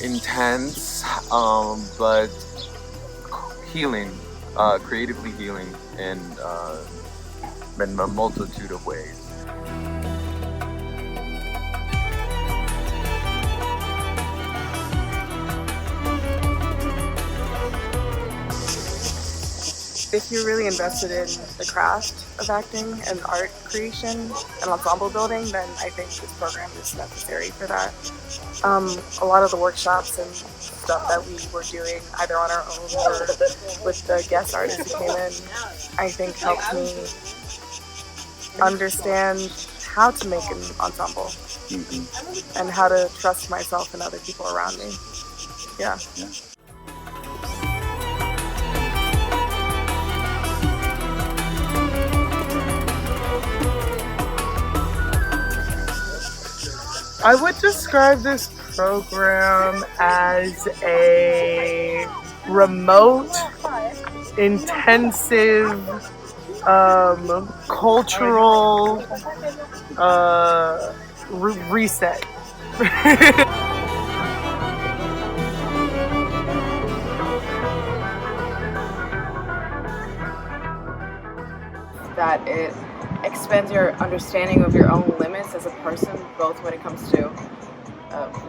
intense, but healing, creatively healing in a multitude of ways. If you're really invested in the craft of acting and art creation and ensemble building, then I think this program is necessary for that. A lot of the workshops and stuff that we were doing, either on our own or with the guest artists who came in, I think helped me understand how to make an ensemble and how to trust myself and other people around me. Yeah. I would describe this program as a remote, intensive, cultural reset. That it expands your understanding of your own limits as a person, both when it comes to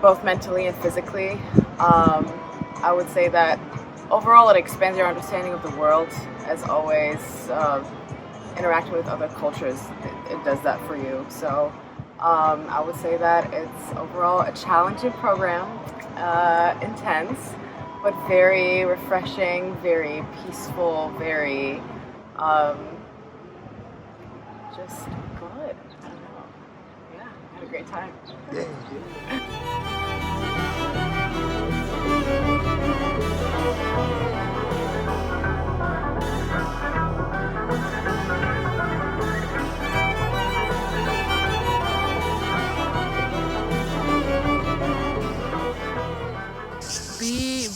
both mentally and physically. I would say that overall it expands your understanding of the world. As always, interacting with other cultures, it does that for you. So I would say that it's overall a challenging program, intense, but very refreshing, very peaceful, very just good. I don't know. Yeah, I had a great time.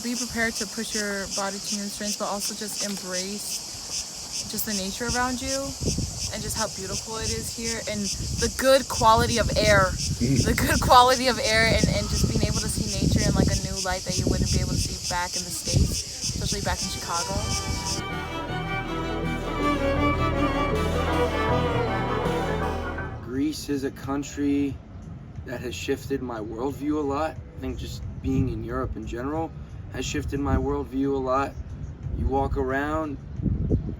Be prepared to push your body to your strengths, but also just embrace just the nature around you and just how beautiful it is here and the good quality of air. The good quality of air and just being able to see nature in like a new light that you wouldn't be able to see back in the States, especially back in Chicago. Greece is a country that has shifted my worldview a lot. I think just being in Europe in general has shifted my worldview a lot. You walk around,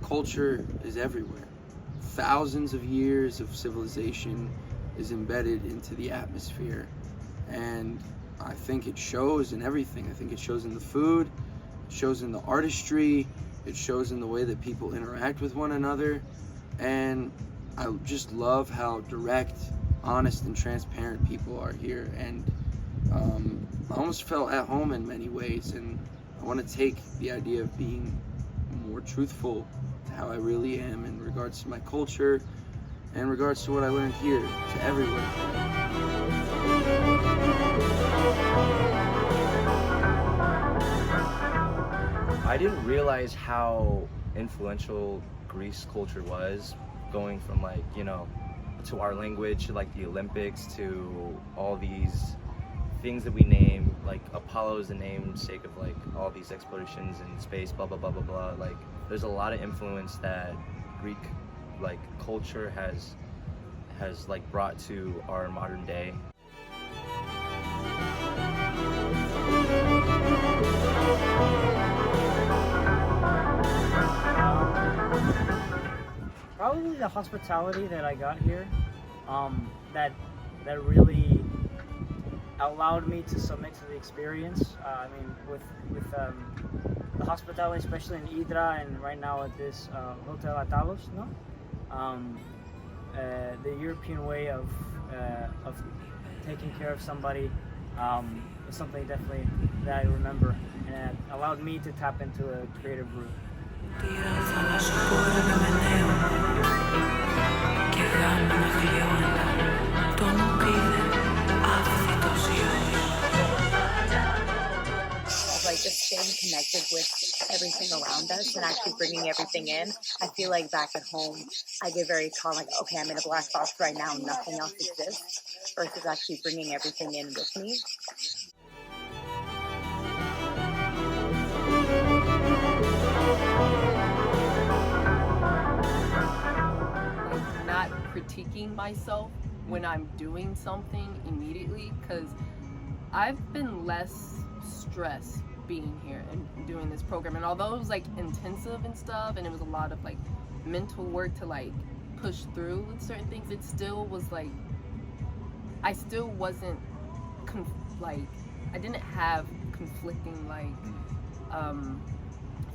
culture is everywhere. Thousands of years of civilization is embedded into the atmosphere. And I think it shows in everything. I think it shows in the food, it shows in the artistry, it shows in the way that people interact with one another. And I just love how direct, honest, and transparent people are here. And I almost felt at home in many ways. And I want to take the idea of being more truthful to how I really am in regards to my culture and in regards to what I learned here to everywhere. I didn't realize how influential Greece culture was, going from like, you know, to our language, to like the Olympics, to all these things that we name, like Apollo is the namesake of like all these explorations in space, blah blah blah blah blah. Like there's a lot of influence that Greek like culture has like brought to our modern day. Probably the hospitality that I got here, that really allowed me to submit to the experience. I mean, with the hospitality, especially in Hydra and right now at this Hotel Atalos, no, the European way of taking care of somebody is something definitely that I remember, and it allowed me to tap into a creative route. Like just staying connected with everything around us and actually bringing everything in. I feel like back at home, I get very calm, like, okay, I'm in a black box right now, nothing else exists, versus actually bringing everything in with me. critiquing myself when I'm doing something immediately, because I've been less stressed being here and doing this program. And although it was like intensive and stuff, and it was a lot of like mental work to like push through with certain things, it still was like, I still wasn't like, I didn't have conflicting like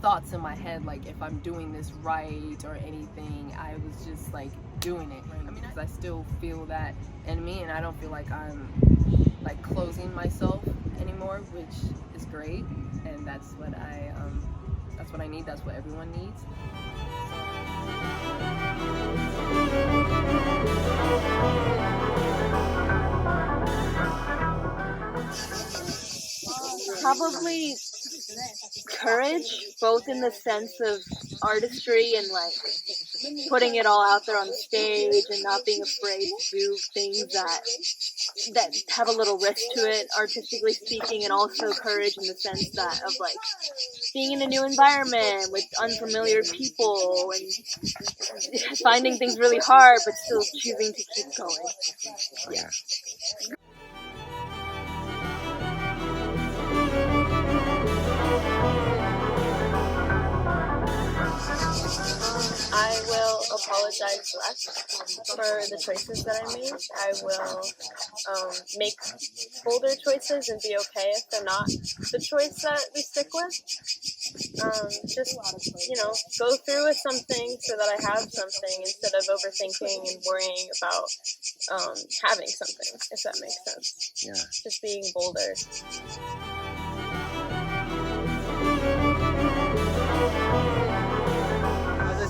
thoughts in my head, like if I'm doing this right or anything. I was just like doing it. I mean, I still feel that in me, and I don't feel like I'm like closing myself anymore, which is great. And that's what I need. That's what everyone needs. Probably courage, both in the sense of artistry and like putting it all out there on the stage and not being afraid to do things that have a little risk to it, artistically speaking, and also courage in the sense that of like being in a new environment with unfamiliar people and finding things really hard but still choosing to keep going. Yeah. I will apologize less for the choices that I made. I will make bolder choices and be okay if they're not the choice that we stick with. Just, go through with something so that I have something instead of overthinking and worrying about having something, if that makes sense. Yeah. Just being bolder.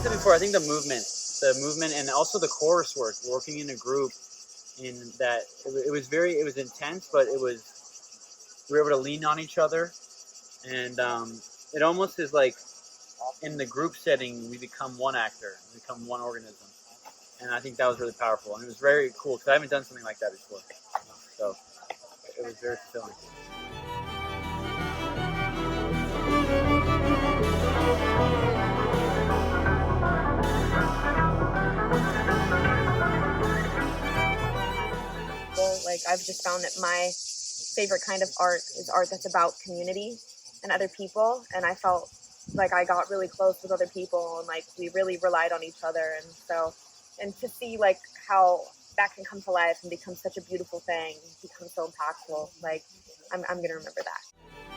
Before, I think the movement and also the chorus work, working in a group, in that it was intense, but we were able to lean on each other, and it almost is like in the group setting we become one actor, we become one organism, and I think that was really powerful, and it was very cool because I haven't done something like that before, so it was very fulfilling. Like, I've just found that my favorite kind of art is art that's about community and other people, and I felt like I got really close with other people, and like we really relied on each other, and to see like how that can come to life and become such a beautiful thing, become so impactful, like I'm gonna remember that.